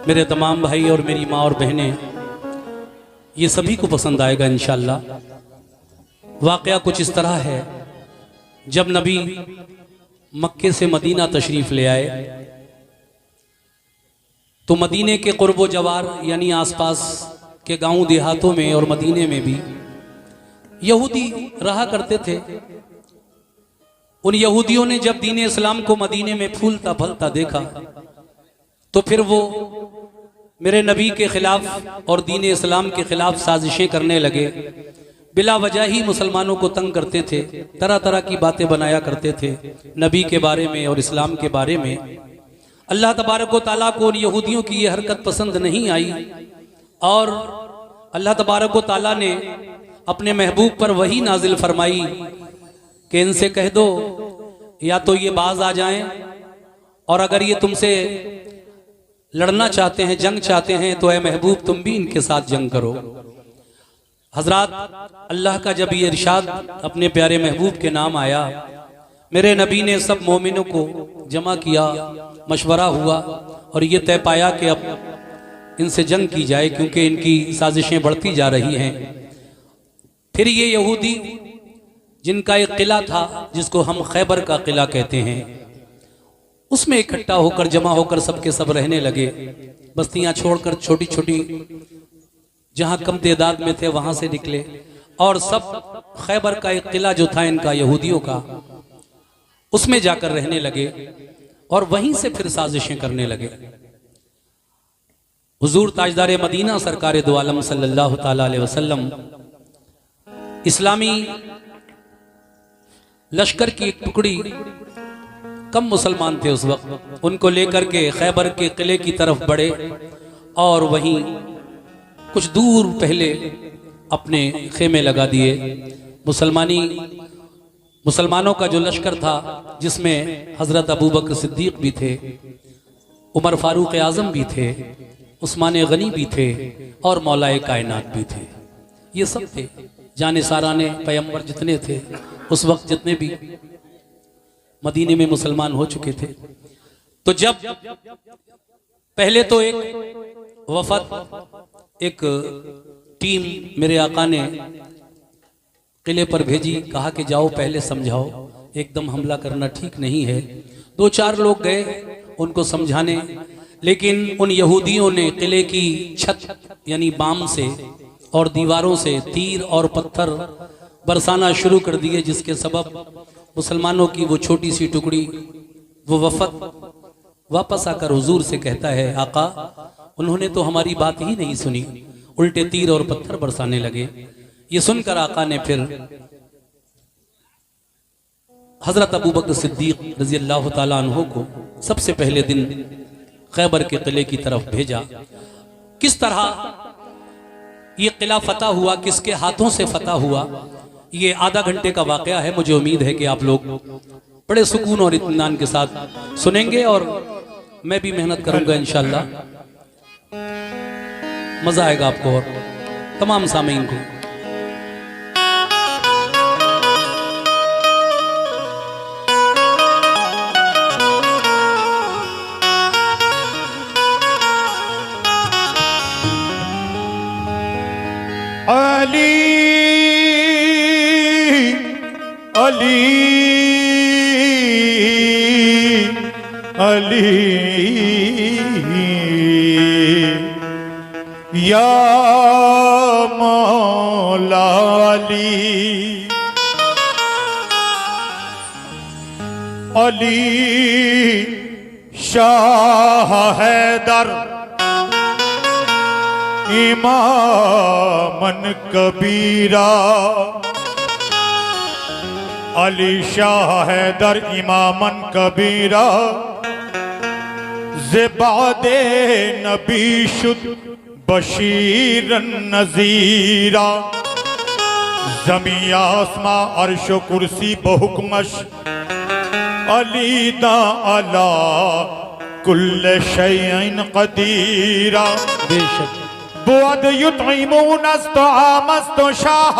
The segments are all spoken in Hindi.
मेरे तमाम भाई और मेरी माँ और बहनें, ये सभी को पसंद आएगा इंशाअल्लाह। वाक़या कुछ इस तरह है, जब नबी मक्के से मदीना तशरीफ़ ले आए तो मदीने के क़ुर्ब जवार यानी आसपास के गांव देहातों में और मदीने में भी यहूदी रहा करते थे। उन यहूदियों ने जब दीन इस्लाम को मदीने में फूलता फलता देखा तो फिर वो मेरे नबी के खिलाफ और दीन इस्लाम के खिलाफ साजिशें करने लगे। बिला वजह ही मुसलमानों को तंग करते थे, तरह तरह की बातें बनाया करते थे नबी के बारे में और इस्लाम के बारे में। अल्लाह तबारक व तआला को उन यहूदियों की ये हरकत पसंद नहीं आई और अल्लाह तबारक व तआला ने अपने महबूब पर वही नाजिल फरमाई कि इनसे कह दो या तो ये बाज आ जाएं, और अगर ये तुमसे लड़ना चाहते हैं, जंग चाहते हैं, तो ऐ महबूब तुम भी इनके साथ जंग करो। हजरात, अल्लाह का जब ये इरशाद अपने प्यारे महबूब के नाम आया, मेरे नबी ने सब मोमिनों को जमा किया, मशवरा हुआ और ये तय पाया कि अब इनसे जंग की जाए क्योंकि इनकी साजिशें बढ़ती जा रही हैं। फिर ये यहूदी जिनका एक किला था जिसको हम खैबर का किला कहते हैं, उसमें इकट्ठा होकर जमा होकर सबके सब रहने लगे। बस्तियां छोड़कर छोटी छोटी जहां कम तादाद में थे वहां से निकले और सब खैबर का एक किला जो था इनका यहूदियों का, उसमें जाकर रहने लगे और वहीं से फिर साजिशें करने लगे। हुजूर ताजदार मदीना सरकार दो आलम सल्लल्लाहु ताला अलैहि वसल्लम इस्लामी लश्कर की एक टुकड़ी, कम मुसलमान थे उस वक्त, उनको लेकर के खैबर के किले की तरफ बढ़े और वहीं कुछ दूर पहले अपने खेमे लगा दिए। मुसलमानों का जो लश्कर था जिसमें हजरत अबू बकर सिद्दीक भी थे, उमर फारूक आजम भी थे, उस्मान गनी भी थे और मौलाए कायनात भी थे। ये सब थे जाने साराने पैगंबर जितने थे उस वक्त, जितने भी मदीने में मुसलमान हो चुके थे। तो जब पहले तो एक वफद, एक टीम मेरे आका ने किले पर भेजी, कहा कि जाओ पहले समझाओ, एकदम हमला करना ठीक नहीं है। दो चार लोग गए उनको समझाने, लेकिन उन यहूदियों ने किले की छत यानी बाम से और दीवारों से तीर और पत्थर बरसाना शुरू कर दिए, जिसके सबब मुसलमानों की वो छोटी सी टुकड़ी, वो वफद वापस आकर हुजूर से कहता है, आका उन्होंने तो हमारी बात ही नहीं सुनी, उल्टे तीर और पत्थर बरसाने लगे। ये सुनकर आका ने फिर हजरत अबू बकर सिद्दीक रजी अल्लाह ताला अन्हु को सबसे पहले दिन खैबर के किले की तरफ भेजा। किस तरह ये किला फतह हुआ, किसके हाथों से फतह हुआ, ये आधा घंटे का वाकया है। मुझे उम्मीद है कि आप लोग बड़े सुकून और इत्मीनान के साथ सुनेंगे और मैं भी मेहनत करूंगा इंशाअल्लाह। मजा आएगा आपको और तमाम सामीन को। अली अली अली या मौला अली, अली शाह हैदर इमामन कबीरा, अली शाह हैदर इमामन कबीरा, ज़िबादे नबी शुद बशीरन नज़ीरा, ज़मी आसमां अर्श कुर्सी बहुकमश, अली दा अला कुल्ल शैइन क़दीरा। बेशक बुअद युतइमून अस्तआमस्त शाह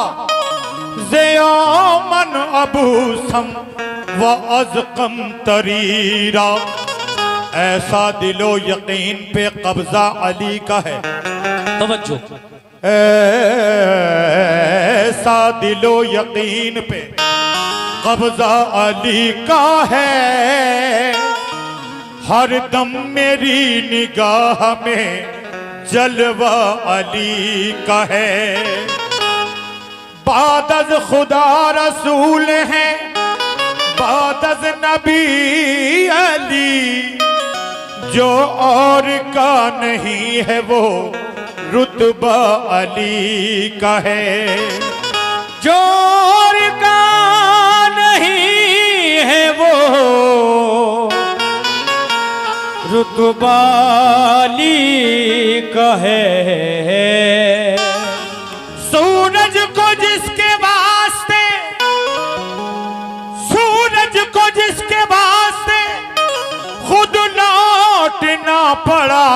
ज़यामन अबू सम व अज़कम तरीरा। ऐसा दिलो यकीन पे कब्जा अली का है, तवज्जो। ऐसा दिलो यकीन पे कब्जा अली का है, हर दम मेरी निगाह में जलवा अली का है। बादज खुदा रसूल है, बादज नबी अली, जो और का नहीं है वो रुतबा अली का है। जो और का नहीं है वो रुतबा अली का है। सूरज को जिसके वास्ते, सूरज को जिसके वास्ते खुद लौटना पड़ा,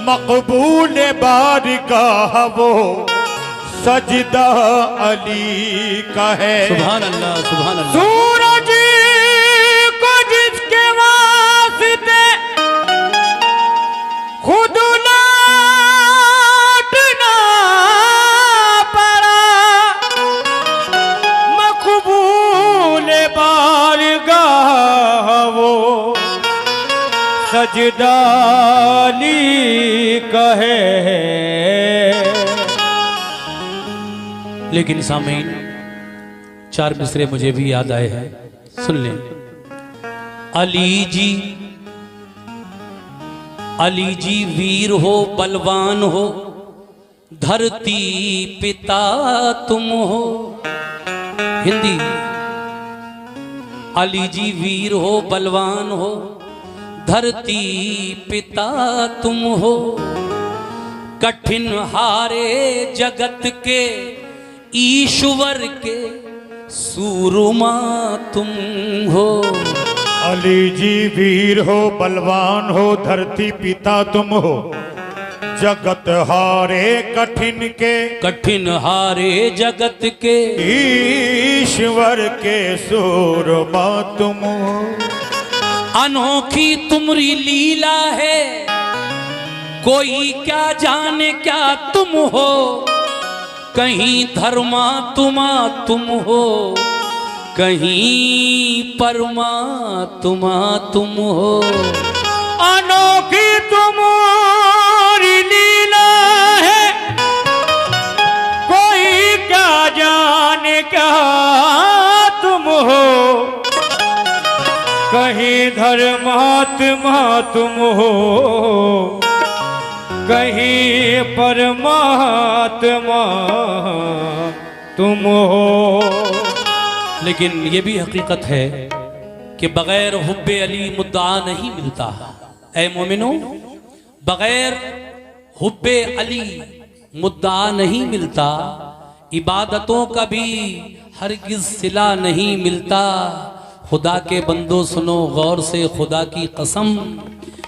मकबूल बारगाह वो सजदा अली का है। सुभान अल्लाह, सुभान अल्लाह। सूरज को जिसके वास्ते खुद लौटना पड़ा, मकबूल बारगाह वो सजदा अली का है। लेकिन सामीन, चार मिसरे मुझे भी याद आए हैं, सुन लें। अली जी वीर हो, बलवान हो, धरती पिता तुम हो। हिंदी। अली जी वीर हो, बलवान हो, धरती पिता तुम हो। कठिन हारे जगत के ईश्वर के सूरमा तुम हो। अली जी वीर हो, बलवान हो, धरती पिता तुम हो। जगत हारे कठिन हारे जगत के ईश्वर के सूरमा तुम हो। अनोखी तुमरी लीला है, कोई क्या जाने क्या तुम हो। कहीं धर्मा तुम हो, कहीं परमात्मा तुम हो। अनोखी तुम्हारी लीला है, कोई क्या जाने क्या तुम हो। कहीं धर्मात्मा तुम हो, कहीं परमात्मा तुम हो। लेकिन ये भी हकीकत है कि बगैर हुब्बे अली मुद्दा नहीं मिलता। ऐ मोमिनो, बगैर हुब्बे अली मुद्दा नहीं मिलता। इबादतों का भी हरगिज सिला नहीं मिलता। खुदा के बंदो सुनो गौर से खुदा की कसम,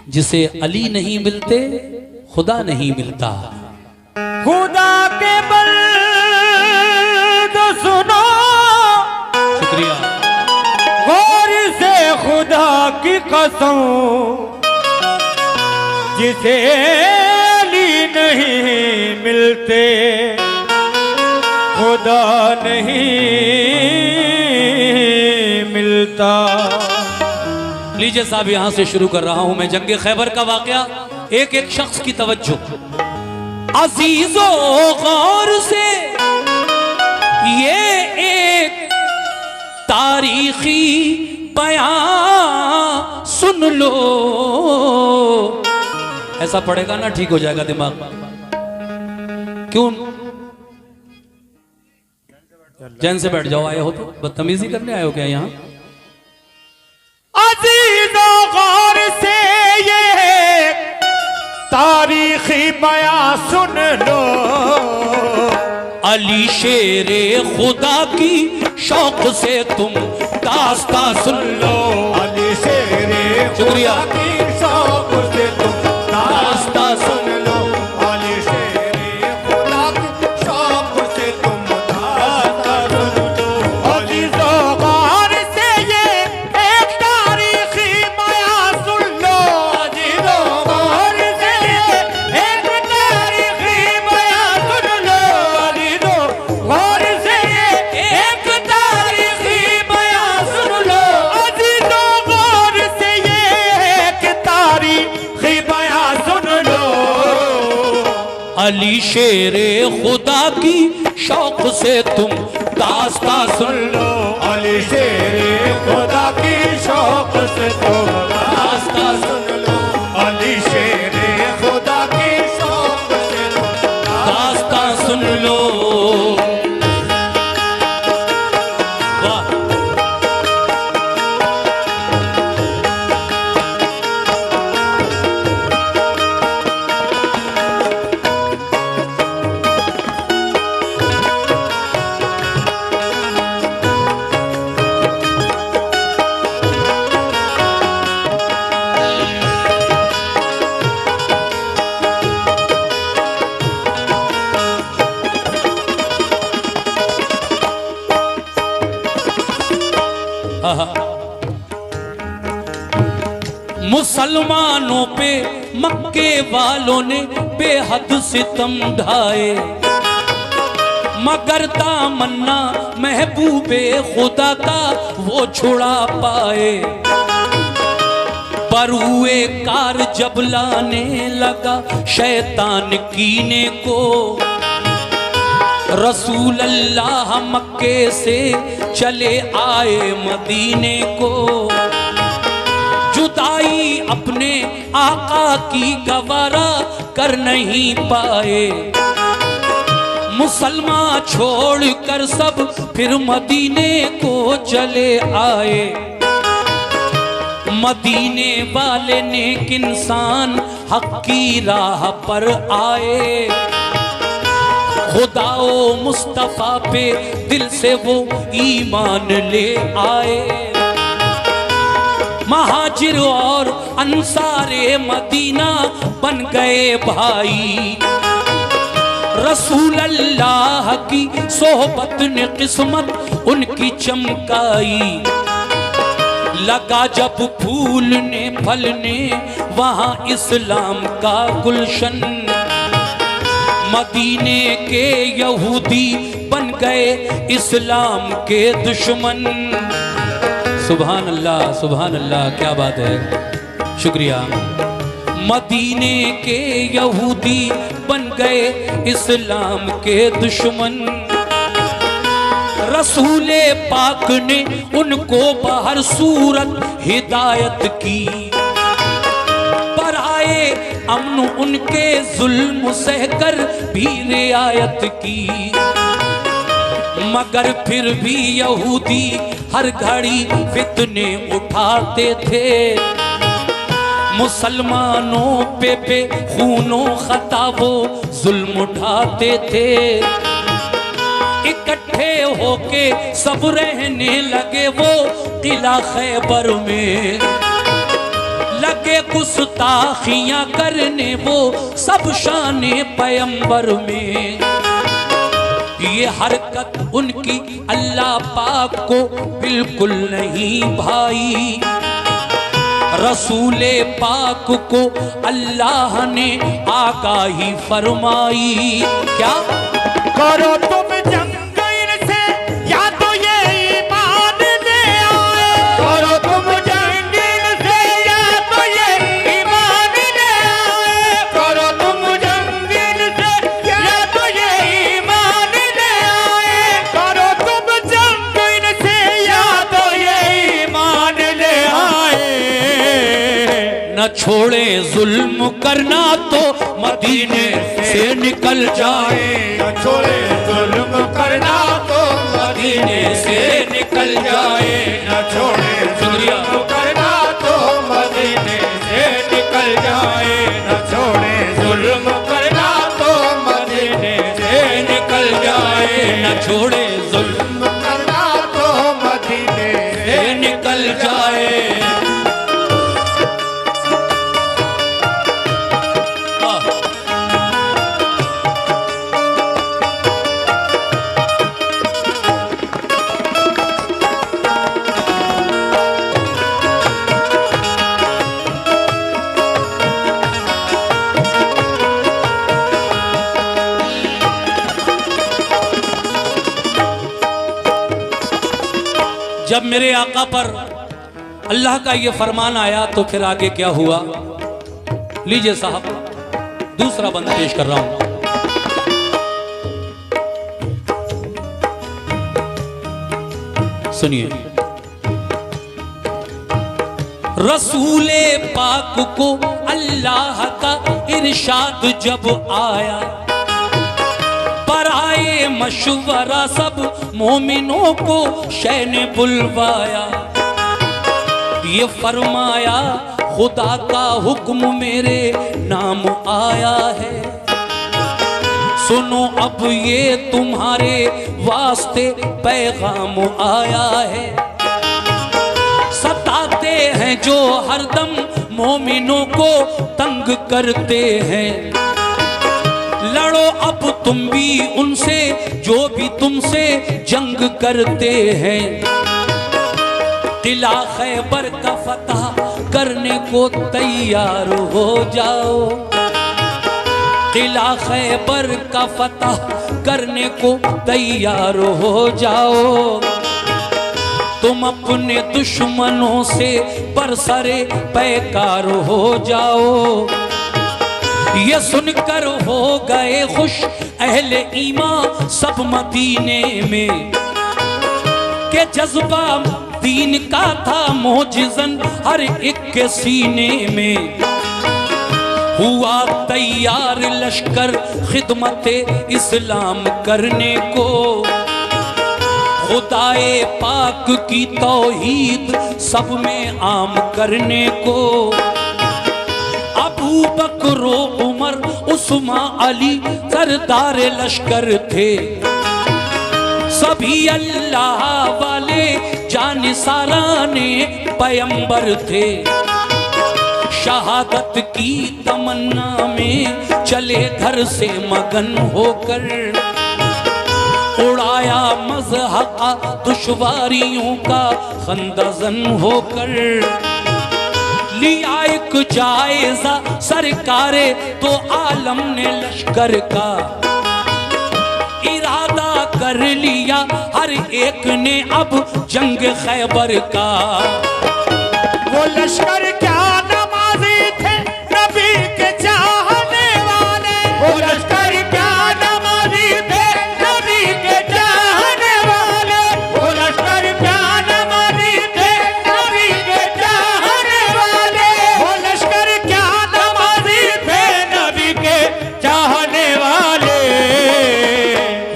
जिसे अली नहीं मिलते खुदा नहीं मिलता। खुदा के बंदो सुनो, शुक्रिया। गौर से खुदा की कसम, जिसे अली नहीं मिलते खुदा नहीं मिलता। लीजिए साहब, यहां से शुरू कर रहा हूं मैं जंगे खैबर का वाकया। एक एक शख्स की तवज्जो। अजीजो गौर से ये एक तारीखी बयान सुन लो। ऐसा पड़ेगा ना, ठीक हो जाएगा दिमाग। क्यों? जैन से बैठ जाओ। आए हो तो बदतमीजी करने आए हो क्या यहाँ? अजीजो गौर से ये तारीखी बयां सुन लो। अली शेरे खुदा की शौक से तुम दास्तां सुन लो। अली शेरे शुक्रिया। की शौक से तुम दास्तां सुन लो। अली शेरे खुदा की शौक से तुम दास्तां सुन लो। अजीजो गौर से ये एक तारीखी बयां अली शेरे खुदा की शौक से तुम दास्ता सुन लो। अली शेरे खुदा की शौक से तुम दास्ता सुन लो। अली शेरे खुदा की शौक से तुम दास्ता सुन लो। वाह मुसलमानों पे मक्के वालों ने बेहद सितम ढाए, मगर दामन्ना महबूबे खुदा का वो छुड़ा पाए। बरुए कार जब लाने लगा शैतान कीने को, रसूल अल्लाह मक्के से चले आए मदीने को। जुदाई अपने आका की गवारा कर नहीं पाए, मुसलमान छोड़कर सब फिर मदीने को चले आए। मदीने वाले नेक इंसान हक की राह पर आए, खुदाओ मुस्तफा पे दिल से वो ईमान ले आए। महाजिर और अंसारे मदीना बन गए भाई, रसूल अल्लाह की सोहबत ने किस्मत उनकी चमकाई। लगा जब फूलने फलने वहाँ इस्लाम का गुलशन, मदीने के यहूदी बन गए इस्लाम के दुश्मन। सुभान अल्लाह, क्या बात है, शुक्रिया। मदीने के यहूदी बन गए इस्लाम के दुश्मन, रसूले पाक ने उनको बाहर सूरत हिदायत की। पर आए अमन उनके जुल्म सहकर भी रियायत की, मगर फिर भी यहूदी हर घड़ी फितने उठाते थे। मुसलमानों पे खूनो खता वो जुल्म उठाते थे। इकट्ठे होके सब रहने लगे वो किला खैबर में, लगे गुस्ताखियां करने वो सब शाने पैगंबर में। ये हरकत उनकी अल्लाह पाक को बिल्कुल नहीं भाई, रसूले पाक को अल्लाह ने आगाही फरमाई। क्या करो तुम जंग इनसे या तो ये ईमान ले आए। करो तुम जंग इनसे या तो ये ईमान ले आए। करो तुम जंग इनसे या तो ये ईमान ले आए। करो तुम जंग इनसे या तो ये ईमान ले आए। न छोड़े जुल्म करना तो मदीने से निकल जाए, न छोड़े जुल्म करना तो मदीने से निकल जाए। न छोड़े जुल्म करना तो मदीने से निकल जाए। न छोड़े जुल्म करना तो मदीने से निकल जाए। न छोड़े जुल्म करना तो मदीने से निकल जाए। जब मेरे आका पर अल्लाह का ये फरमान आया तो फिर आगे क्या हुआ, लीजिए साहब दूसरा बंद पेश कर रहा हूं। सुनिए। रसूले पाक को अल्लाह का इरशाद जब आया, पर आए मशवरा सब मोमिनों को शह ने बुलवाया। ये फरमाया खुदा का हुक्म मेरे नाम आया है, सुनो अब ये तुम्हारे वास्ते पैगाम आया है। सताते हैं जो हरदम मोमिनों को तंग करते हैं, लड़ो अब तुम भी उनसे जो भी तुमसे जंग करते हैं। किला खैबर का फतह करने को तैयार हो जाओ, किला खैबर का फतह करने को तैयार हो जाओ। तुम अपने दुश्मनों से बरसरे पैकार हो जाओ। ये सुनकर हो गए खुश अहले ईमान सब मदीने में, के जज्बा दीन का था मोजिज़न हर एक के सीने में। हुआ तैयार लश्कर खिदमते इस्लाम करने को, खुदाए पाक की तौहीद सब में आम करने को। अबू बकर उमर उस्मान अली सरदार लश्कर थे, सभी अल्लाह वाले जानिसाराने पैगंबर थे। शहादत की तमन्ना में चले घर से मगन होकर, उड़ाया मज़हक़ दुश्वारियों का खंदज़न होकर। लिया एक जायजा सरकारे तो आलम ने लश्कर का, इरादा कर लिया हर एक ने अब जंग खैबर का। वो लश्कर क्या नमाज़ी थे नबी के चाहने वाले, वो लश्कर क्या नमाज़ी थे नबी के चाहने वाले, वो लश्कर क्या नमाज़ी थे नबी के चाहने वाले, वो लश्कर क्या नमाज़ी थे नबी के चाहने वाले।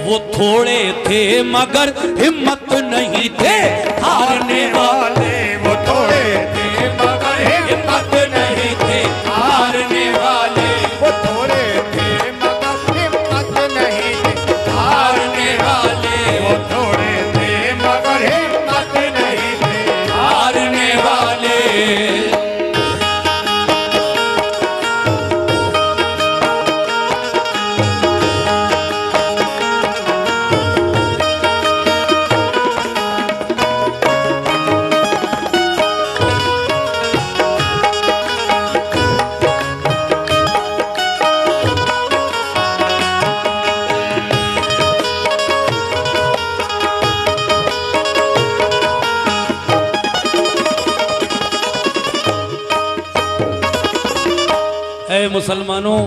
वो थोड़े थे मगर हिम्मत नहीं थे हारने वाले, वो थोड़े थे मगर हिम्मत नहीं थे हारने वाले, वो थोड़े थे मगर हिम्मत नहीं थे हारने वाले, वो थोड़े थे मगर हिम्मत नहीं थे हारने वाले। ऐ मुसलमानों,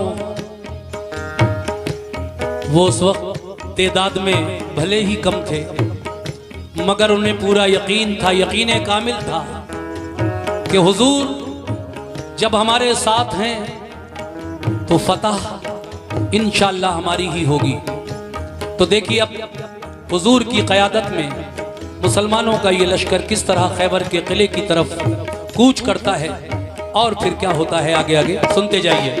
वो उस वक्त तादाद में भले ही कम थे, मगर उन्हें पूरा यकीन था, यकीन कामिल था कि हुजूर जब हमारे साथ हैं तो फतह इंशाअल्लाह हमारी ही होगी। तो देखिए अब हुजूर की क़यादत में मुसलमानों का ये लश्कर किस तरह खैबर के किले की तरफ कूच करता है, और फिर क्या होता है आगे आगे सुनते जाइए।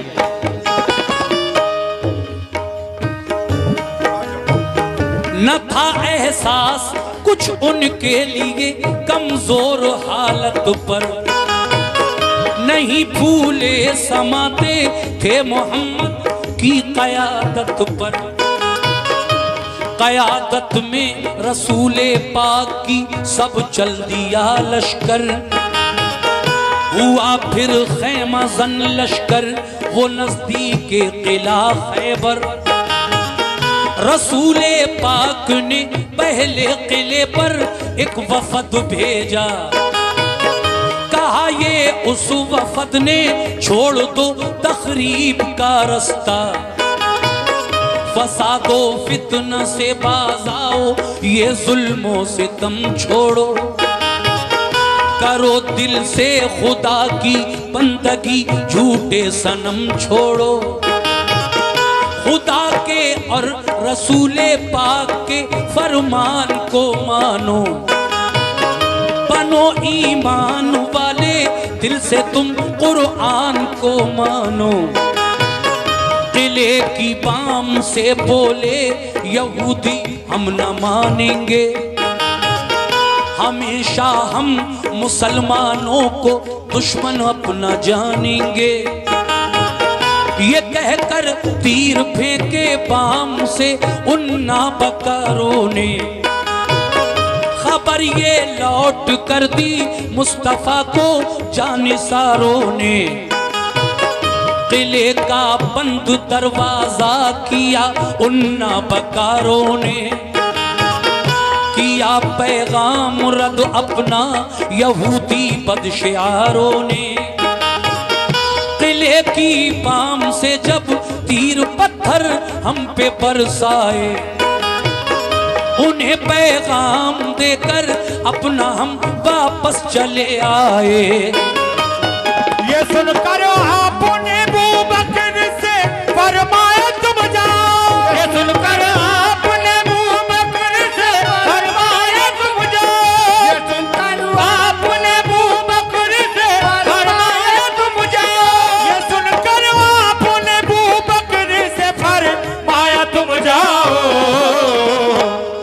न था एहसास कुछ उनके लिए कमजोर हालत पर, नहीं भूले समाते थे मोहम्मद की क़यादत पर। क़यादत में रसूले पाक की सब चल दिया लश्कर, हुआ फिर खैमा जन लश्कर वो नजदीक किला खैबर। रसूले पाक ने पहले किले पर एक वफद भेजा, कहा ये उस वफद ने छोड़ दो तखरीब का रास्ता, फसादो फितना से बाज आओ, ये जुल्मों से तुम छोड़ो। करो दिल से खुदा की बंदगी, झूठे सनम छोड़ो। खुदा के और रसूले पाक के फरमान को मानो। बनो ईमान वाले, दिल से तुम कुरान को मानो। किले की बाम से बोले यहूदी हम न मानेंगे, हमेशा हम मुसलमानों को दुश्मन अपना जानेंगे। ये कहकर तीर फेंके बाम से उन नाबकारों ने, खबर ये लौट कर दी मुस्तफा को जानिसारों ने। किले का बंद दरवाजा किया उन नाबकारों ने, किया पैगाम रद्द अपना यहूदी बदशियारों ने। किले की बाम से जब तीर पत्थर हम पे बरसाए, उन्हें पैगाम देकर अपना हम वापस चले आए। ये सुनकर आपने अबू बकर से फरमाया तुम जाओ। ये सुनकर आपने अबू बकर से फरमाया तुम जाओ। ये सुनकर आपने अबू बकर से फरमाया तुम जाओ। ये सुनकर आपने अबू बकर से फरमाया तुम जाओ।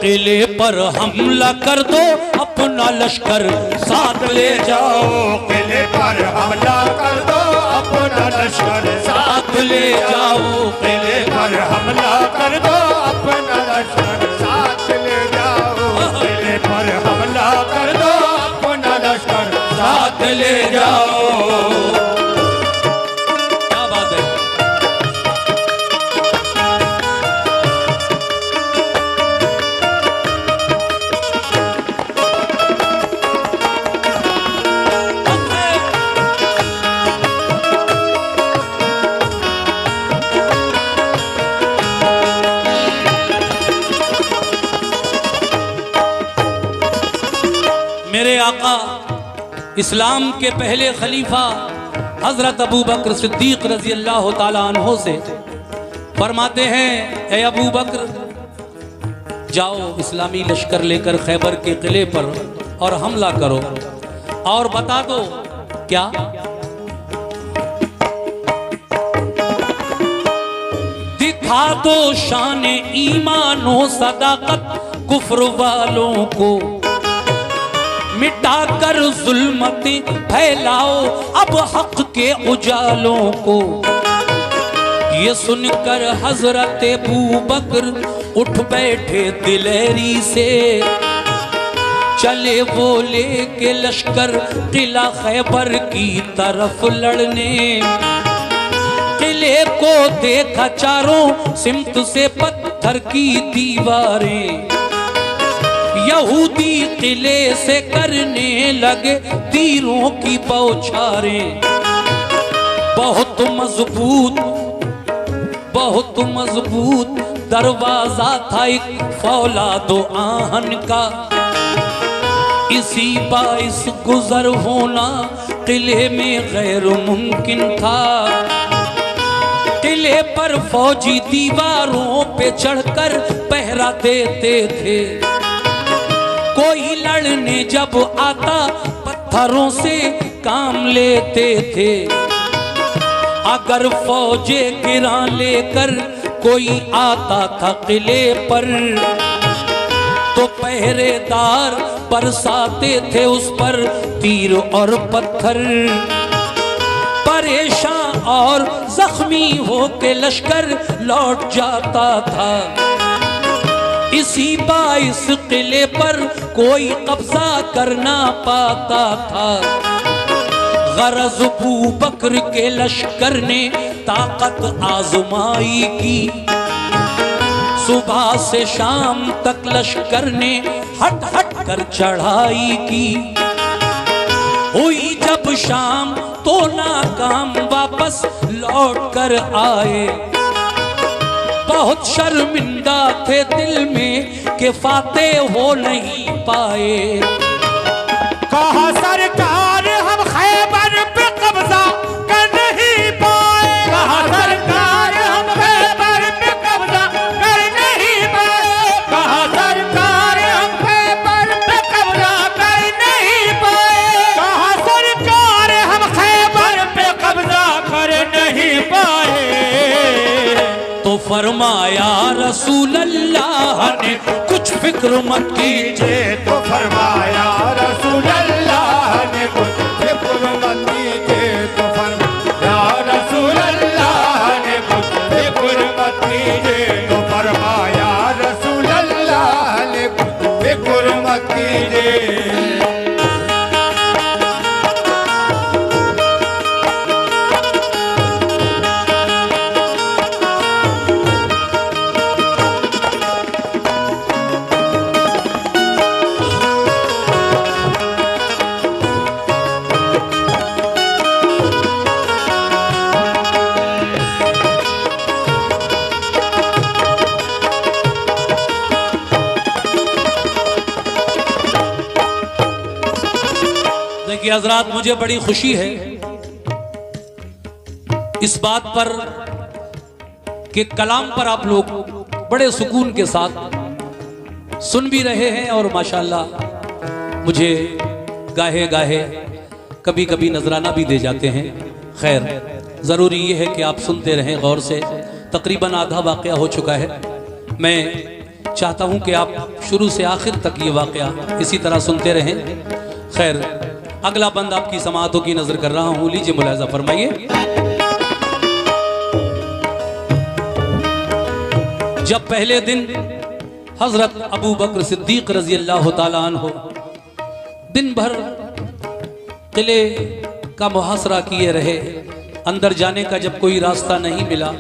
किले पर हमला कर दो, अपना लश्कर साथ ले जाओ। किले पर हमला कर दो, अपना लश्कर साथ ले जाओ। किले पर हमला कर दो, अपना लश्कर साथ ले जाओ। किले पर हमला कर दो, अपना लश्कर साथ ले जाओ। क्या बात है। मेरे आका इस्लाम के पहले खलीफा हजरत अबू बकर सिद्दीक रजी अल्लाह ताला अन्हो से फरमाते हैं, ए अबू बकर जाओ इस्लामी लश्कर लेकर खैबर के किले पर और हमला करो और बता दो क्या दिखा दो शान ईमानो सदाकत कुफ्र वालों को, मिटाकर जुल्मतें फैलाओ अब हक के उजालों को। ये सुनकर हजरत अबू बकर उठ बैठे दिलेरी से, चले वो लेके लश्कर किला खैबर की तरफ लड़ने। किले को देखा चारों सिमत से पत्थर की दीवारें, यहूदी किले से करने लगे तीरों की बौछारें। बहुत मजबूत दरवाजा था एक फौलादो आहन का, इसी बाइस गुजर होना किले में गैर मुमकिन था। किले पर फौजी दीवारों पे चढ़कर पहरा देते थे, कोई लड़ने जब आता पत्थरों से काम लेते थे। अगर फौजे गिरा लेकर कोई आता था किले पर, तो पहरेदार बरसाते थे उस पर तीर और पत्थर। परेशान और जख्मी होके लश्कर लौट जाता था। इसी बाइस किले पर कोई कब्जा करना पाता था। गरज अबू बकर के लश्कर ने ताकत आजमाई की, सुबह से शाम तक लश्कर ने हट हट कर चढ़ाई की। हुई जब शाम तो नाकाम वापस लौट कर आए, बहुत शर्मिंदा थे दिल में कि फाते हो नहीं पाए। कहा सरकार हम खैबर पे कब्जा कर नहीं पाए। कहा सरकार हम खैबर पे कब्जा कर नहीं पाए। कहा सरकार हम खैबर पे कब्जा कर नहीं पाए। कहा सरकार हम खैबर पे कब्जा कर नहीं पाए। तो फरमाया रसूल अल्लाह ने कुछ फिक्र मत कीजिए। तो फरमाया रसूल अल्लाह ने कुछ फिक्र मत कीजिए। तो फरमाया रसूल अल्लाह ने कुछ फिक्र मत कीजिए। तो फरमाया रसूल अल्लाह ने कुछ फिक्र मत कीजिए। देखिए हजरात, मुझे बड़ी खुशी है इस बात पर कि कलाम पर आप लोग बड़े सुकून के साथ सुन भी रहे हैं और माशाल्लाह मुझे गाहे गाहे कभी कभी नजराना भी दे जाते हैं। खैर, ज़रूरी ये है कि आप सुनते रहें गौर से। तकरीबन आधा वाक़या हो चुका है। मैं चाहता हूं कि आप शुरू से आखिर तक ये वाक़या इसी तरह सुनते रहें। खैर, अगला बंद आपकी समाअतों की नजर कर रहा हूं, लीजिए मुलाहिजा फरमाइए। जब पहले दिन हजरत अबू बकर सिद्दीक रजी अल्लाह तआला अन्हु दिन भर किले का मुहासरा किए रहे, अंदर जाने का जब कोई रास्ता नहीं मिला,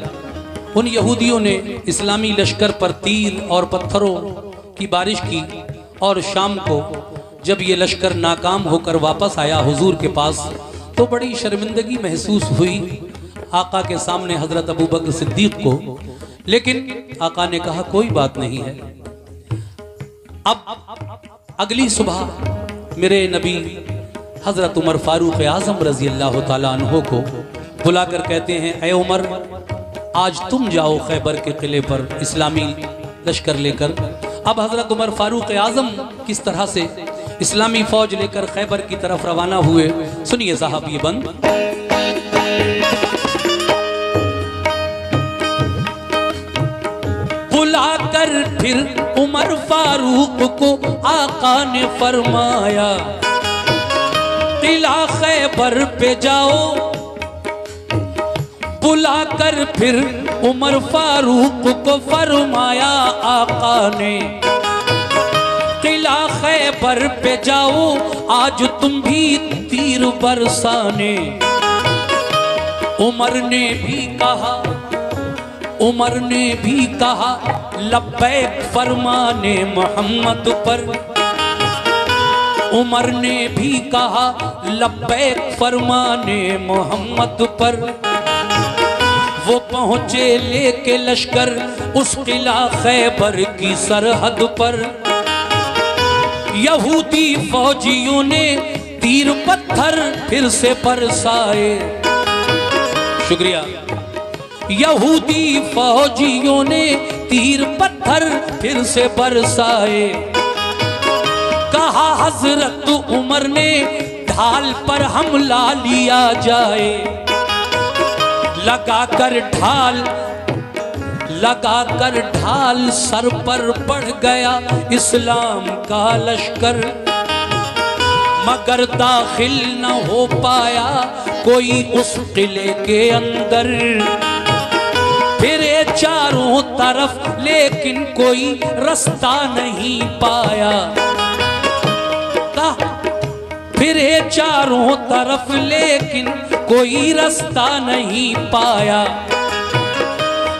उन यहूदियों ने इस्लामी लश्कर पर तीर और पत्थरों की बारिश की। और शाम को जब ये लश्कर नाकाम होकर वापस आया हुजूर के पास, तो बड़ी शर्मिंदगी महसूस हुई आका के सामने हजरत अबू बकर सिद्दीक को। लेकिन आका ने कहा कोई बात नहीं है। अब अगली सुबह मेरे नबी हजरत उमर फारूक आजम रजी अल्लाह तआला अन्हो को बुलाकर कहते हैं, ऐ उमर, आज तुम जाओ खैबर के किले पर इस्लामी लश्कर लेकर। अब हजरत उमर फारूक आजम किस तरह से इस्लामी फौज लेकर खैबर की तरफ रवाना हुए, सुनिए साहब ये बंद। बुलाकर फिर उमर फारूक को आका ने फरमाया, किला खैबर पे जाओ। बुलाकर फिर उमर फारूक को फरमाया आका ने, किला खैबर पे जाओ, आज तुम भी तीर बरसाने। उमर ने भी कहा लब्बैक फरमाने मोहम्मद पर। उमर ने भी कहा लब्बैक फरमाने मोहम्मद पर। वो पहुंचे लेके लश्कर उस किला खैबर की सरहद पर। यहूदी फौजियों ने तीर पत्थर फिर से बरसाए। शुक्रिया। यहूदी फौजियों ने तीर पत्थर फिर से बरसाए। कहा हजरत उमर ने ढाल पर हमला लिया जाए। लगाकर ढाल सर पर बढ़ गया इस्लाम का लश्कर, मगर दाखिल न हो पाया कोई उस किले के अंदर। फिरे चारों तरफ लेकिन कोई रास्ता नहीं पाया। फिरे चारों तरफ लेकिन कोई रास्ता नहीं पाया।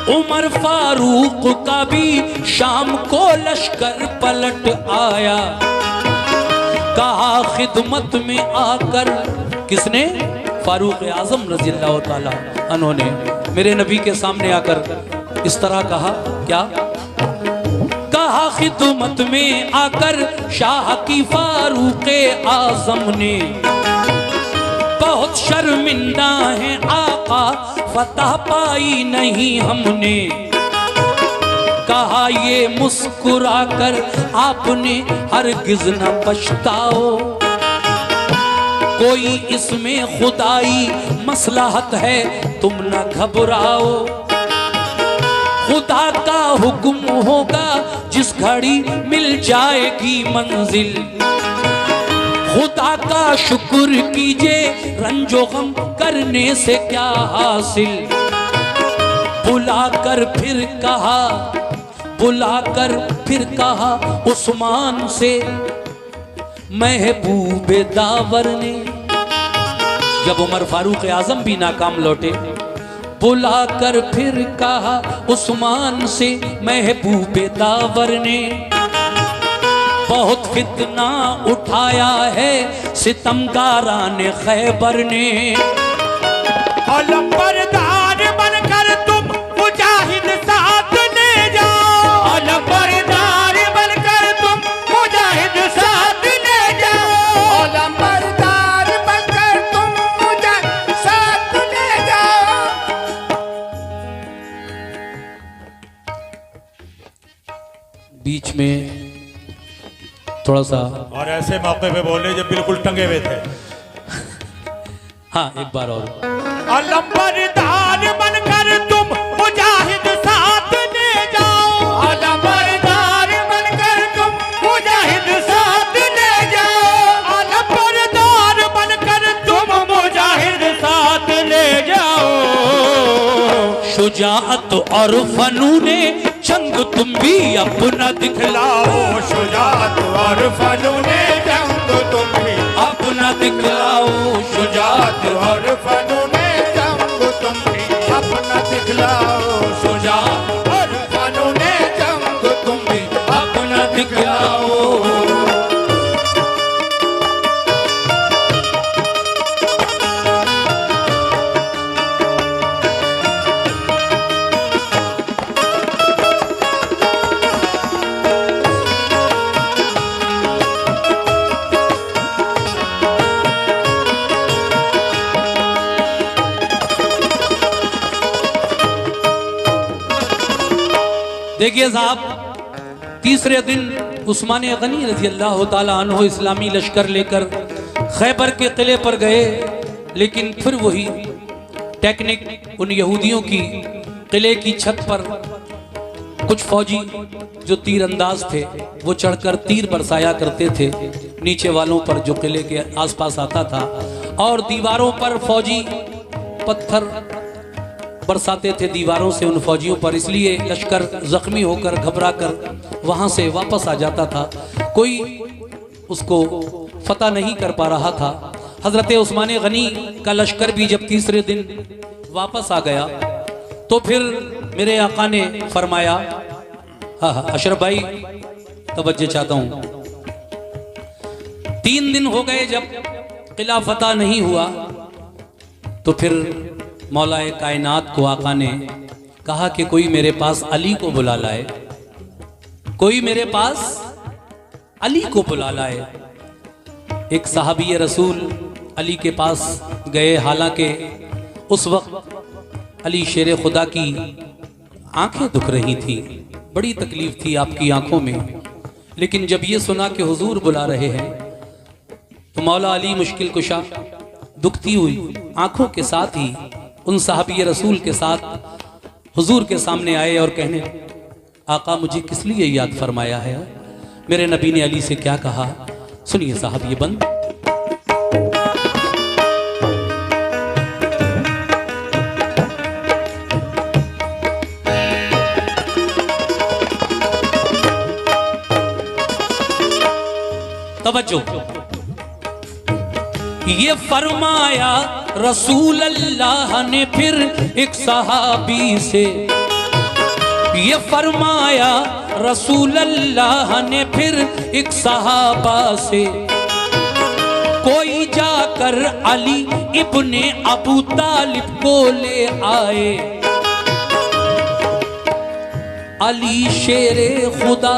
उमर फारूक का भी शाम को लश्कर पलट आया। कहा खिदमत में आकर, किसने? फारूक आजम रज़ी अल्लाह ताला अन्हों ने मेरे नबी के सामने आकर इस तरह कहा, क्या कहा, खिदमत में आकर शाह की फारूक आजम ने, बहुत शर्मिंदा है आका, फतह पाई नहीं हमने। कहा ये मुस्कुरा कर आपने हरगिज न पछताओ, कोई इसमें खुदाई मसलहत है तुम न घबराओ। खुदा का हुक्म होगा जिस घड़ी मिल जाएगी मंजिल, खुदा का शुक्र कीजिए रंजो गम करने से क्या हासिल। बुलाकर फिर कहा उस्मान से महबूब दावर ने, जब उमर फारूक आजम भी नाकाम लौटे, बुलाकर फिर कहा उस्मान से महबूब दावर ने, बहुत फितना उठाया है सितमगारान खैबर ने। अलंबरदार बनकर तुम मुजाहिद साथ ले जाओ, अलंबरदार बनकर तुम मुजाहिद साथ ले जाओ, अलंबरदार बनकर तुम मुजाहिद साथ ले जाओ। बीच में थोड़ा सा, और ऐसे मौके पे बोले जब बिल्कुल टंगे हुए थे। हाँ एक बार और, अलंबरदार बनकर तुम मुजाहिद साथ ले जाओ, अलंबरदार बनकर तुम मुजाहिद साथ ले जाओ, अलंबरदार बनकर तुम मुजाहिद साथ ले जाओ। शुजाअत और फनूने जंग तुम भी अपना दिखलाओ, शुजाअत और फनूने जंग तुम भी अपना दिखलाओ, शुजाअत और फनूने जंग तुम भी अपना दिखलाओ, शुजाअत और फनूने जंग तुम भी अपना दिखलाओ। देखिए साहब, तीसरे दिन उस्मान गनी रज़ी अल्लाह ताला अन्हु इस्लामी लश्कर लेकर खैबर के किले पर गए, लेकिन फिर वही टेक्निक उन यहूदियों की, किले की छत पर कुछ फौजी जो तीर अंदाज थे वो चढ़कर तीर बरसाया करते थे नीचे वालों पर जो किले के आसपास आता था, और दीवारों पर फौजी पत्थर बरसाते थे दीवारों से उन फौजियों पर, इसलिए लश्कर जख्मी होकर घबरा कर वहां से वापस आ जाता था। कोई उसको फतह नहीं कर पा रहा था। हजरत उस्मान गनी का लश्कर भी जब तीसरे दिन वापस आ गया तो फिर मेरे आका ने फरमाया, हाँ अशरफ भाई तवज्जो चाहता हूं, 3 दिन हो गए जब किला फतह नहीं हुआ, तो फिर मौलाए कायनात को आका ने कहा कि कोई मेरे पास अली को बुला लाए, कोई मेरे पास अली को बुला लाए। एक सहाबी रसूल अली के पास गए, हालांकि उस वक्त अली शेर खुदा की आंखें दुख रही थी, बड़ी तकलीफ थी आपकी आंखों में, लेकिन जब ये सुना कि हुजूर बुला रहे हैं तो मौला अली मुश्किल कुशा दुखती हुई आंखों के साथ ही उन सहाबी रसूल के साथ हुजूर के सामने आए और कहने, आका मुझे किस लिए याद फरमाया है, मेरे नबी ने अली से क्या कहा, सुनिए साहब ये बंद। तवज्जो, ये फरमाया रसूल अल्लाह ने फिर एक सहाबी से, ये फरमाया रसूल अल्लाह ने फिर एक सहाबा से, कोई जाकर अली इब्ने अबू तालिब को ले आए, अली शेरे खुदा,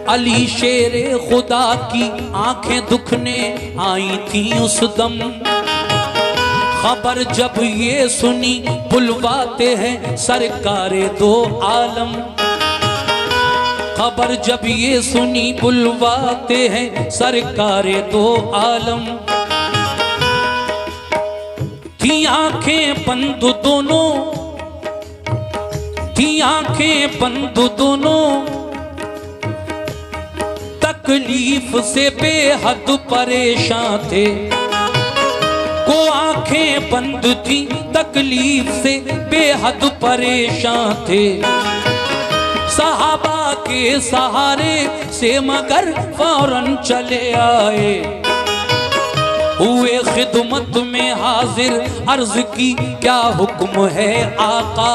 अली शेरे खुदा की आंखें दुखने आई थी उस दम। खबर जब ये सुनी बुलवाते हैं सरकारे दो आलम। खबर जब ये सुनी बुलवाते हैं सरकारे दो आलम। थी आंखें बंद दोनों, थी आंखें बंद दोनों, तकलीफ से बेहद परेशान थे। को आंखें बंद थी तकलीफ से बेहद परेशान थे। सहाबा के सहारे से मगर फौरन चले आए। हुए खिदमत में हाजिर, अर्ज की क्या हुक्म है आका।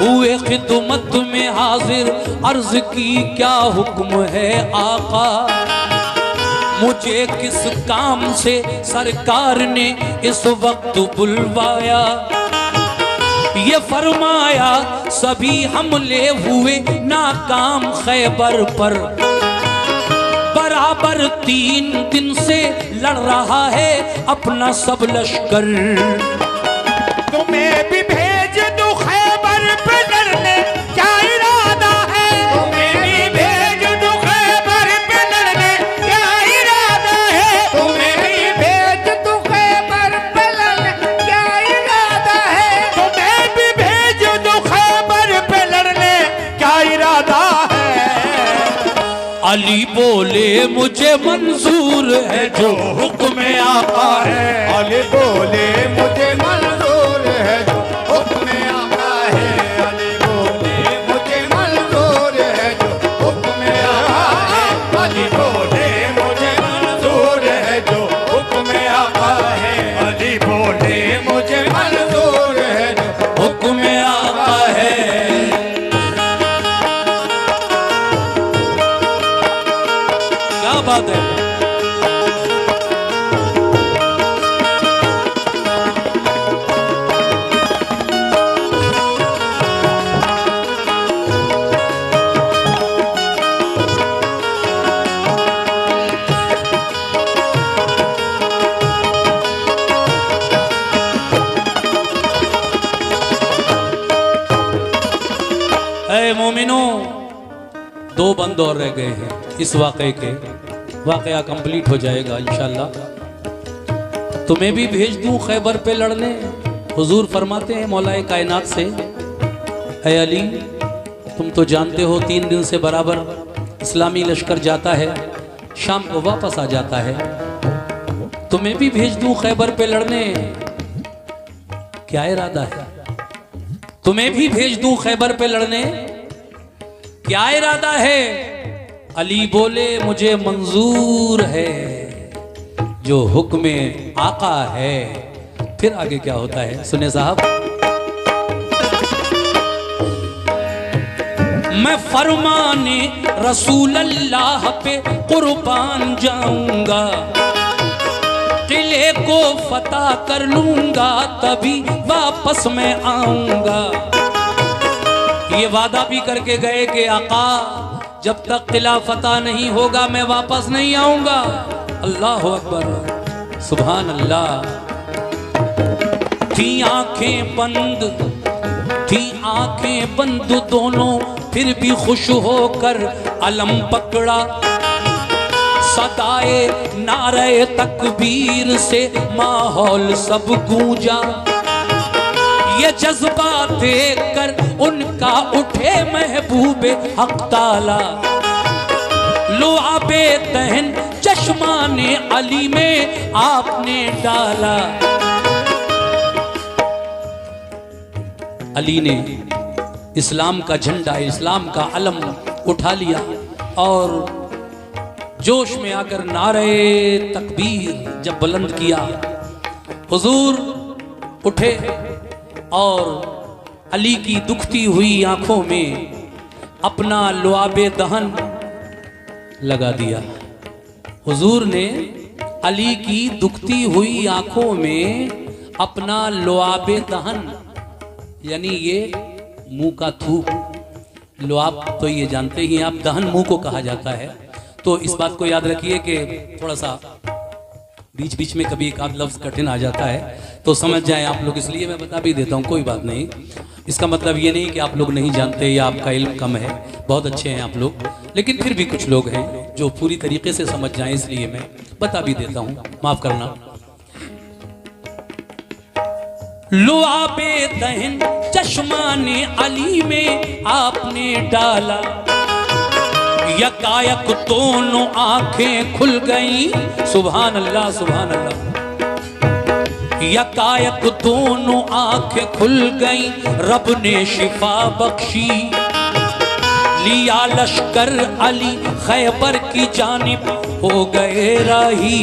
हुए खिदमत में हाजिर, अर्ज की क्या हुक्म है आका। मुझे किस काम से सरकार ने इस वक्त बुलवाया। ये फरमाया सभी हमले हुए नाकाम खैबर पर। बराबर 3 दिन से लड़ रहा है अपना सब लश्कर। तुम्हें भी भेज दूं खैबर पे लड़ने, क्या इरादा है। तुम्हें भी भेज दूं खैबर पे लड़ने, क्या इरादा है। तुम्हें भी भेज दूं खैबर पे लड़ने, क्या इरादा है। तुम्हें भी भेज दूं खैबर पे लड़ने, क्या इरादा है। अली बोले मुझे मंजूर है जो हुक्म आका है। अली बोले मुझे मंजूर है जो हुक्म आका है। अली बोले मुझे मंजूर है जो हुक्म आका है। अली बोले मुझे मंजूर है जो हुक्म आका है। अली बोले मुझे मंजूर है जो हुक्म आका है। क्या बात है। ऐ मोमिनो, 2 बंद और रह गए हैं इस वाक़े के। वाक़या कंप्लीट हो जाएगा इंशाल्लाह। तुम्हें भी भेज दूं खैबर पे लड़ने। हुजूर फरमाते हैं मौलाए कायनात से, ऐ अली तुम तो जानते हो 3 दिन से बराबर इस्लामी लश्कर जाता है, शाम को वापस आ जाता है। तुम्हें भी भेज दूं खैबर पे लड़ने, क्या इरादा है। तुम्हें भी भेज दूं खैबर पे लड़ने, क्या इरादा है। अली बोले मुझे मंजूर है जो हुक्म आका है। फिर आगे क्या होता है सुने साहब। मैं फरमाने रसूल अल्लाह पे कुर्बान जाऊंगा। किले को फतह कर लूंगा तभी वापस मैं आऊंगा। ये वादा भी करके गए कि आका जब तक किला फतह नहीं होगा मैं वापस नहीं आऊंगा। अल्लाह अकबर, सुभान अल्लाह। थी आंखें बंद, थी आंखें बंद दोनों, फिर भी खुश होकर अलम पकड़ा। सदाए नारे तकबीर से माहौल सब गूंजा। ये जज्बा देखकर उनका उठे महबूबे हक ताला। लुआबे तहन चश्माने अली में आपने डाला। अली ने इस्लाम का झंडा, इस्लाम का अलम उठा लिया और जोश में आकर नारे तकबीर जब बुलंद किया, हुजूर उठे और अली की दुखती हुई आंखों में अपना लुआबे दहन लगा दिया। हुजूर ने अली की दुखती हुई आंखों में अपना लुआबे दहन यानी ये मुंह का थूक, लो आप तो ये जानते ही हैं, आप दहन मुंह को कहा जाता है। तो इस बात को याद रखिए कि थोड़ा सा बीच बीच में कभी एक आध लफ्ज कठिन आ जाता है तो समझ जाएं आप लोग, इसलिए मैं बता भी देता हूँ, कोई बात नहीं। इसका मतलब ये नहीं कि आप लोग नहीं जानते या आपका इल्म कम है, बहुत अच्छे हैं आप लोग, लेकिन फिर भी कुछ लोग हैं जो पूरी तरीके से समझ जाएं, इसलिए मैं बता भी देता हूँ, माफ करना। लुआबे दहन चश्माने अली में आपने डाला, यकायक दोनों आंखें खुल गई, सुभान अल्लाह सुभान अल्लाह। यकायक दोनों आंखें खुल गई, रब ने शिफा बख्शी, लिया लश्कर अली खैबर की जानिब हो गए राही,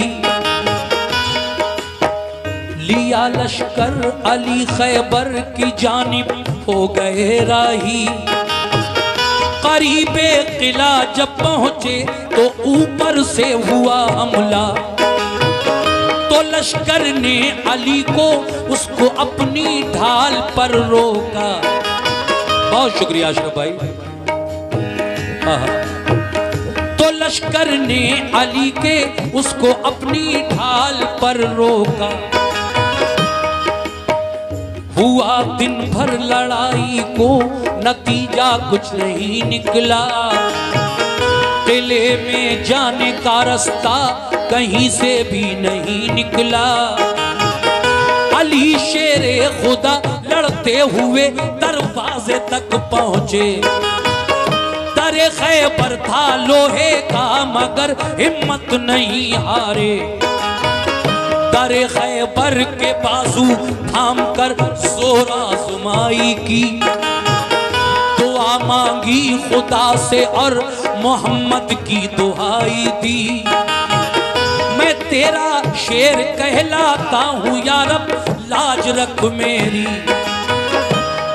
लिया लश्कर अली खैबर की जानिब हो गए राही। करीबे किला जब पहुंचे तो ऊपर से हुआ हमला, तो लश्कर ने अली को उसको अपनी ढाल पर रोका। बहुत शुक्रिया अशरफ भाई। तो लश्कर ने अली के उसको अपनी ढाल पर रोका, हुआ दिन भर लड़ाई को नतीजा कुछ नहीं निकला, किले में जाने का रास्ता कहीं से भी नहीं निकला। अली शेरे खुदा लड़ते हुए दरवाजे तक पहुंचे, दरे खैबर था लोहे का मगर हिम्मत नहीं हारे, दरे खैबर के बाजू थाम कर जोर आजमाई की, दुआ मांगी खुदा से और मोहम्मद की दुहाई दी। मैं तेरा शेर कहलाता हूँ या रब, लाज रख मेरी,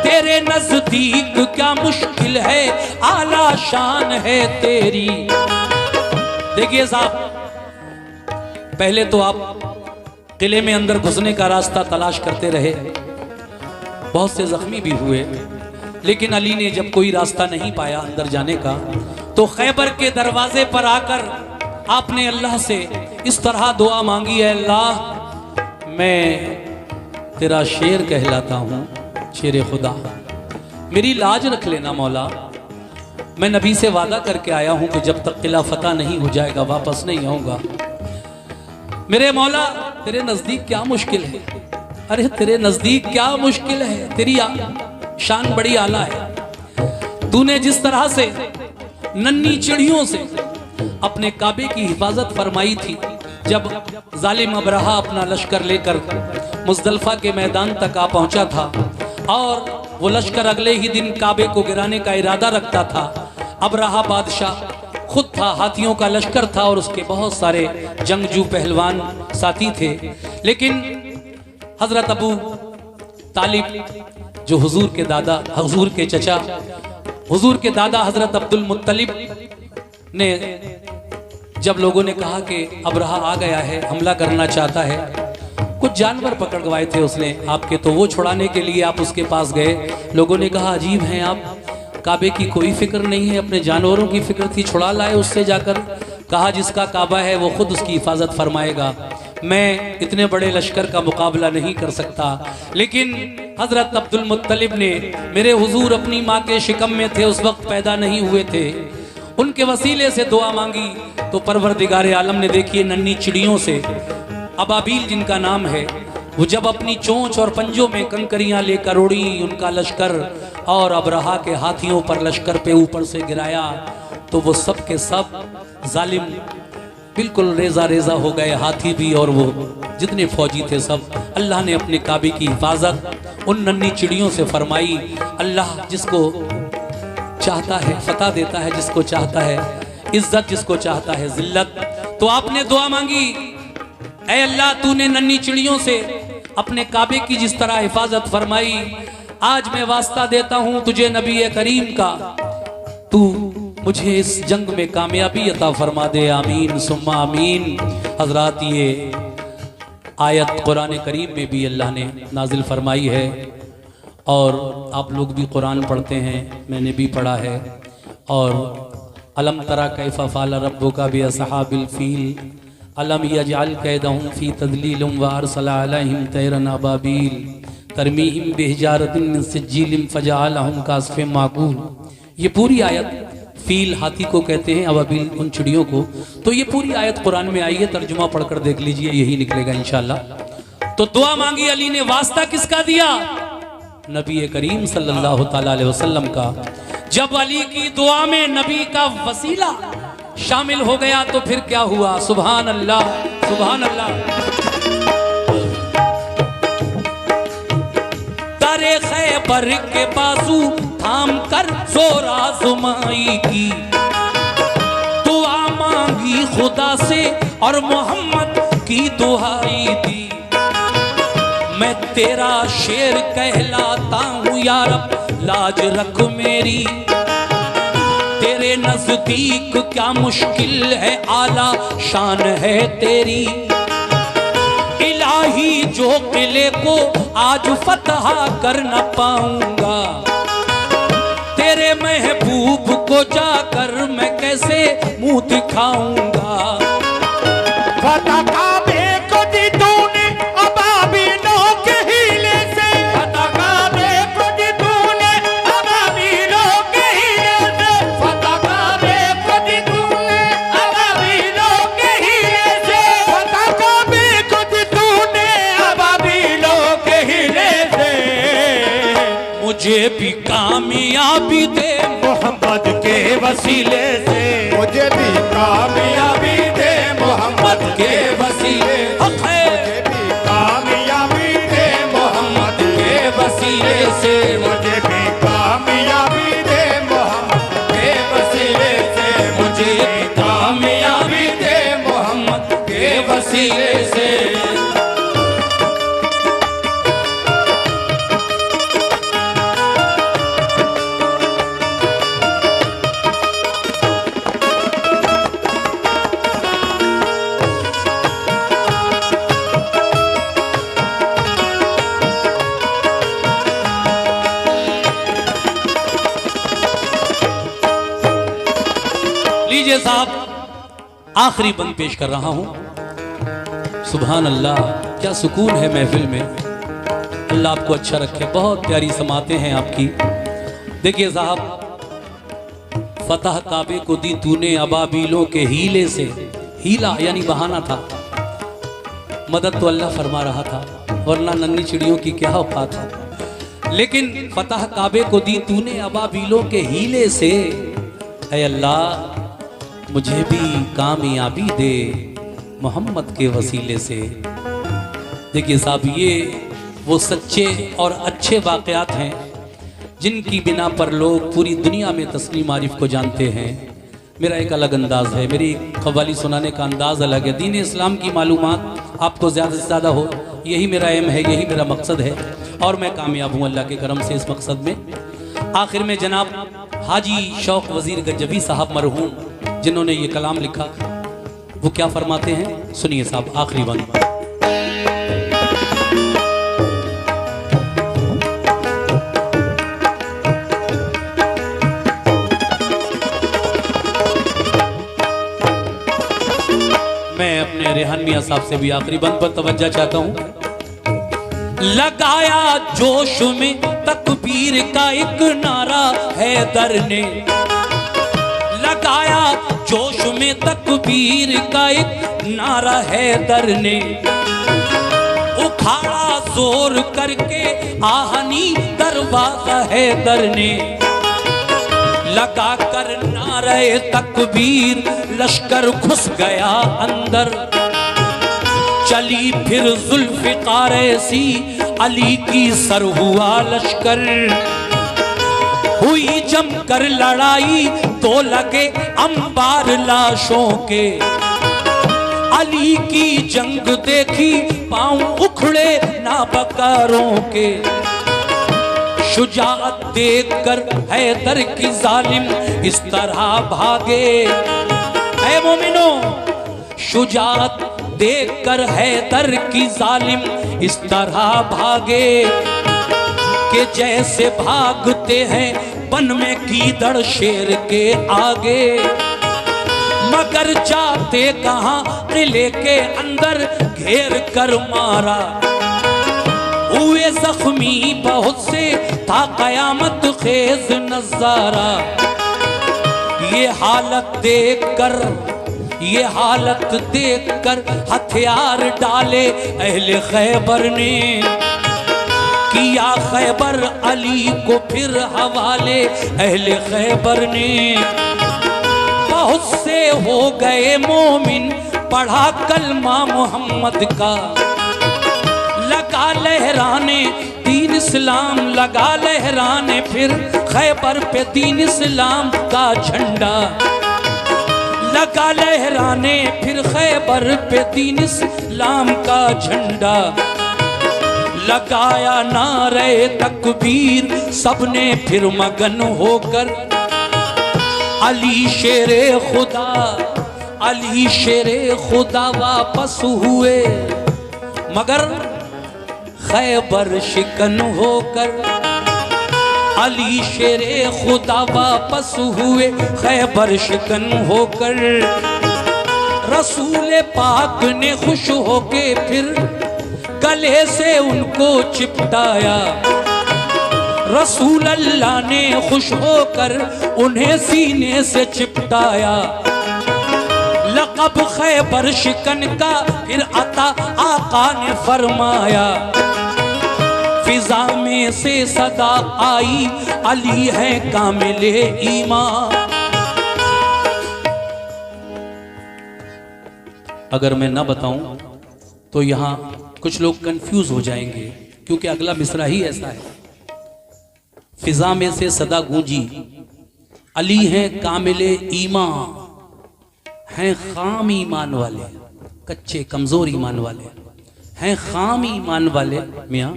तेरे नजदीक क्या मुश्किल है, आला शान है तेरी। देखिए साहब, पहले तो आप किले में अंदर घुसने का रास्ता तलाश करते रहे, बहुत से जख्मी भी हुए, लेकिन अली ने जब कोई रास्ता नहीं पाया अंदर जाने का, तो खैबर के दरवाजे पर आकर आपने अल्लाह से इस तरह दुआ मांगी, है अल्लाह मैं तेरा शेर कहलाता हूँ, शेर खुदा, मेरी लाज रख लेना मौला। मैं नबी से वादा करके आया हूँ कि जब तक किला फतह नहीं हो जाएगा वापस नहीं आऊँगा। मेरे मौला तेरे नजदीक क्या मुश्किल है, अरे तेरे नजदीक क्या मुश्किल है, तेरी शान बड़ी आला है। तूने जिस तरह से नन्ही चिड़ियों से अपने काबे की हिफाजत फरमाई थी, जब जालिम अबरहा अपना लश्कर लेकर मुज़दलिफा के मैदान तक आ पहुंचा था और वो लश्कर अगले ही दिन काबे को गिराने का इरादा रखता था। अबरहा बादशाह खुद था, हाथियों का लश्कर था और उसके बहुत सारे जंगजू पहलवान साथी थे, लेकिन हजरत अबू तालिब जो हुजूर के दादा, हुजूर के चचा, हुजूर के दादा हजरत अब्दुल मुत्तलिब ने जब लोगों ने कहा कि अबरहा आ गया है, हमला करना चाहता है, कुछ जानवर पकड़वाए थे उसने आपके, तो वो छुड़ाने के लिए आप उसके पास गए। लोगों ने कहा अजीब हैं आप, काबे की कोई फिक्र नहीं है, अपने जानवरों की फिक्र थी, छुड़ा लाए उससे जाकर। कहा जिसका काबा है वो खुद उसकी हिफाजत फरमाएगा, मैं इतने बड़े लश्कर का मुकाबला नहीं कर सकता। लेकिन हजरत अब्दुल मुत्तलिब ने, मेरे हुजूर अपनी माँ के शिकम में थे, उस वक्त पैदा नहीं हुए थे, उनके वसीले से दुआ मांगी तो परवरदिगार आलम ने, देखिए नन्ही चिड़ियों से, अबाबील जिनका नाम है, वो जब अपनी चोंच और पंजों में कंकरियां लेकर उड़ी, उनका लश्कर और अबरहा के हाथियों पर लश्कर पे ऊपर से गिराया, तो वो सब के सब जालिम बिल्कुल रेजा रेजा हो गए, हाथी भी और वो जितने फौजी थे सब। अल्लाह ने अपने काबे की हिफाजत उन नन्ही चिड़ियों से फरमाई। अल्लाह जिसको चाहता है फतह देता है, जिसको चाहता है इज्जत, जिसको चाहता है जिल्लत। तो आपने दुआ मांगी, ऐ अल्लाह तूने नन्ही चिड़ियों से अपने काबे की जिस तरह हिफाजत फरमाई, आज मैं वास्ता देता हूं तुझे नबी करीम का, तू मुझे इस जंग में कामयाबी अता फरमा दे, आमीन सुम्मा आमीन। हजरात ये आयत कुरान करीम में भी अल्लाह ने नाजिल फरमाई है, और आप लोग भी कुरान पढ़ते हैं, मैंने भी पढ़ा है। और अलम तरा कैफ़ा फ़अल रब्बुका बिअस्हाबिल फ़ील अलम यजअल कैदहुम फ़ी तदलील व अरसल अलैहिम तैरन अबाबील तरमीहिम बिहिजारतिन मिन सिज्जील फजअलहुम कास्फ़िन माकूल। ये पूरी आयत, फ़ील हाथी को कहते हैं, अबाबील उन चिड़ियों को। तो ये पूरी आयत कुरान में आई है, तर्जुमा पढ़कर देख लीजिए, यही निकलेगा इंशाअल्लाह। तो दुआ मांगी अली ने, वास्ता किसका दिया? नबी करीम सल्लल्लाहु ताला अलैहि वसल्लम का। जब अली की दुआ में नबी का वसीला शामिल हो गया तो फिर क्या हुआ? सुभान अल्लाह, सुभान अल्लाह। दरे खैबर के बाजू थाम कर जोर आज़माई की, दुआ मांगी खुदा से और मोहम्मद की दुहाई दी। मैं तेरा शेर कहलाता हूँ या रब, लाज रख मेरी। तेरे नजदीक क्या मुश्किल है, आला शान है तेरी। इलाही जो किले को आज फतह कर न पाऊंगा, तेरे महबूब को जाकर मैं कैसे मुंह दिखाऊंगा। फतह काबे को दी तूने अबाबीलों के हीले से, फतह काबे को दी तूने अबाबीलों के हीले से, फतह काबे को दी तूने अबाबीलों के हीले से, फतह काबे को दी तूने अबाबीलों के हीले से। मुझे भी कामयाबी दे मोहम्मद के वसीले से, मुझे भी कामयाबी दे मोहम्मद के वसीले, मुझे भी कामयाबी दे मोहम्मद के वसीले से, मुझे भी कामयाबी दे मोहम्मद के वसीले से, मुझे भी कामयाबी दे मोहम्मद के वसीले से। लीजिए साहब, आखिरी बंद पेश कर रहा हूं। सुभान अल्लाह, क्या सुकून है महफिल में। अल्लाह आपको अच्छा रखे। बहुत प्यारी समातें हैं आपकी। देखिए साहब, फतह काबे को दी तूने अबाबीलों के हीले से। हीला यानी बहाना था, मदद तो अल्लाह फरमा रहा था, वरना नन्ही चिड़ियों की क्या औकात है। लेकिन फतह काबे को दी तूने अबाबीलों के हीले से। ऐ अल्लाह, मुझे भी कामयाबी दे मोहम्मद के वसीले से। देखिए साहब, ये वो सच्चे और अच्छे वाक़यात हैं जिनकी बिना पर लोग पूरी दुनिया में तस्लीम आरिफ को जानते हैं। मेरा एक अलग अंदाज़ है, मेरी कव्वाली सुनाने का अंदाज़ अलग है। दीन इस्लाम की मालूमात आपको ज़्यादा से ज़्यादा हो, यही मेरा एम है, यही मेरा मकसद है, और मैं कामयाब हूँ अल्लाह के करम से इस मकसद में। आखिर में जनाब हाजी शौक वज़ीर गंजवी साहब मरहूम, जिन्होंने ये कलाम लिखा, वो क्या फरमाते हैं, सुनिए साहब। आखिरी बंद। मैं अपने रेहान मियां साहब से भी आखिरी बंद पर तवज्जो चाहता हूं। लगाया जोश में तकबीर का एक नारा हैदर ने, लगाया जोश में तकबीर का एक नारा हैदर ने, उखाड़ा जोर करके आहनी दरवाजा हैदर ने, लगा कर नारे तकबीर लश्कर घुस गया अंदर। चली फिर जुल्फ़िकार सी अली की सर हुआ लश्कर, हुई जमकर लड़ाई तो लगे अंबार लाशों के। अली की जंग देखी पांव उखड़े नाबकारों के, शुजाअत देखकर हैदर की जालिम इस तरह भागे। ऐ मोमिनो, शुजाअत देखकर हैदर की जालिम इस तरह भागे कि जैसे भागते हैं वन में गीदड़ शेर के आगे, मगर जाते कहां किले के अंदर घेर कर मारा। हुए जख्मी बहुत से था कयामत खेज नजारा। ये हालत देखकर हथियार डाले अहले खैबर ने, किया खैबर अली को फिर हवाले अहले खैबर ने। बहुत से हो गए मोमिन पढ़ा कलमा मोहम्मद का, लगा लहराने दीन इस्लाम, लगा लहराने फिर खैबर पे दीन इस्लाम का झंडा, लगा लहराने फिर खैबर पे दीन इस्लाम का झंडा। लगाया नारे तकबीर सबने फिर मगन होकर, अली शेरे खुदा, अली शेरे खुदा वापस हुए, मगर खैबर शिकन होकर। अली शेरे खुदा वापस हुए खैबर शिकन होकर। रसूल पाक ने खुश होके फिर गले से उनको चिपटाया, रसूल अल्लाह ने खुश होकर उन्हें सीने से चिपटाया। लक़ब खैबर शिकन का फिर अता आका ने फरमाया, फिजा में से सदा आई अली है कामिले ईमान। अगर मैं ना बताऊं तो यहां कुछ लोग कंफ्यूज हो जाएंगे, क्योंकि अगला मिसरा ही ऐसा है। फिजा में से सदा गूंजी अली हैं कामिले ईमान, हैं खाम ईमान वाले, कच्चे कमजोर ईमान वाले हैं, खाम ईमान वाले मियाँ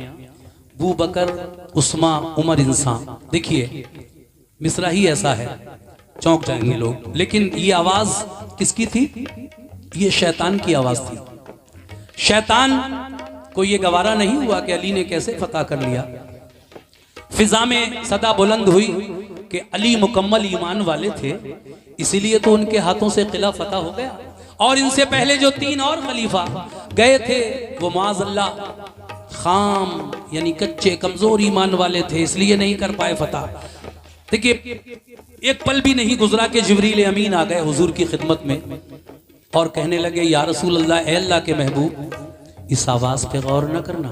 बू बकर उस्मा उमर इंसान। देखिए मिसरा ही ऐसा है, चौंक जाएंगे लोग। लेकिन ये आवाज किसकी थी? ये शैतान की आवाज थी। शैतान को ये गवारा नहीं हुआ कि अली ने कैसे फतह कर लिया। फिजा में सदा बुलंद हुई कि अली मुकम्मल ईमान वाले थे, इसीलिए तो उनके हाथों से किला फतह हो गया। और इनसे पहले जो 3 और खलीफा गए थे वो माज़अल्लाह खाम यानी कच्चे कमजोर ईमान वाले थे, इसलिए नहीं कर पाए फतह। देखिए एक पल भी नहीं गुजरा कि जिब्रील अमीन आ गए हुजूर की खिदमत में और कहने लगे, या रसूल अल्लाह, ए अल्लाह के महबूब, इस आवाज पे गौर न करना,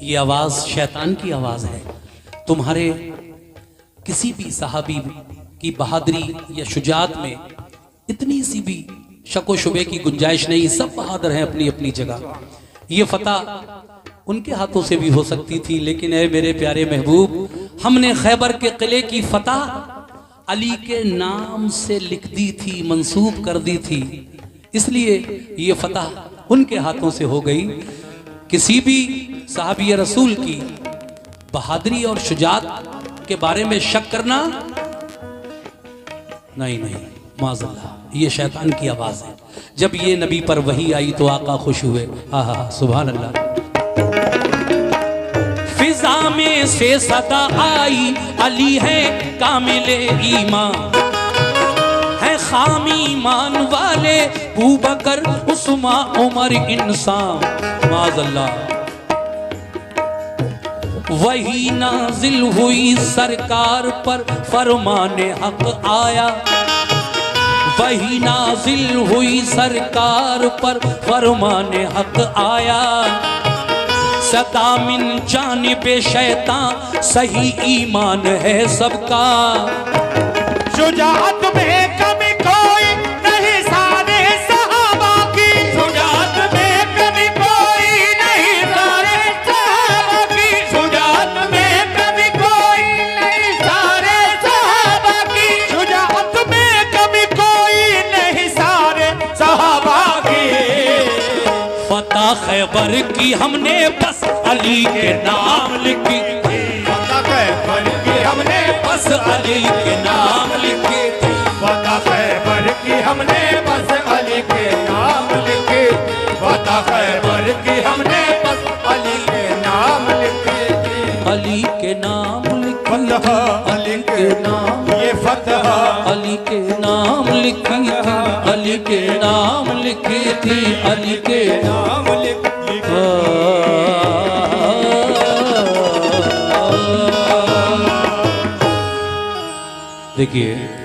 ये आवाज शैतान की आवाज है। तुम्हारे किसी भी सहाबी की बहादुरी या शुजात में इतनी सी भी शको शुबे की गुंजाइश नहीं, सब बहादुर हैं अपनी अपनी जगह। ये फतह उनके हाथों से भी हो सकती थी, लेकिन ऐ मेरे प्यारे महबूब, हमने खैबर के किले की फतह अली के नाम से लिख दी थी, मंसूब कर दी थी, इसलिए ये फतह उनके हाथों से हो गई। किसी भी साहबी रसूल की बहादुरी और शुजात के बारे में शक करना नहीं, माज़अल्लाह, ये शैतान की आवाज है। जब ये नबी पर वही आई तो आका खुश हुए। हा सुभान अल्लाह। फिजा में से सदा आई अली है कामिले ईमान, है खाम ईमान वाले अबू बकर उस्मा उमर इंसान। माज़अल्लाह। वही नाजिल हुई सरकार पर फरमाने हक आया, वही नाजिल हुई सरकार पर फरमाने हक आया। सदा मिन जानिबे शैतान सही ईमान है सबका। शुजाअत में कमी कोई नहीं सारे सहाबा की, शुजाअत में कमी कोई नहीं सारे सहाबा की, शुजाअत में कमी कोई नहीं सारे सहाबा की, शुजाअत में कमी कोई नहीं सारे सहाबा की। फतह खैबर की हमने बस अली के नाम लिखी, फतह खैबर की हमने बस अली के नाम लिखे। फतह खैबर की हमने बस अली के नाम लिखे, फतह खैबर की हमने बस अली के नाम लिखे। अली नाम, ये फतह अली के नाम लिखी थी, अली के नाम लिखी थी, अली के नाम लिख देखिए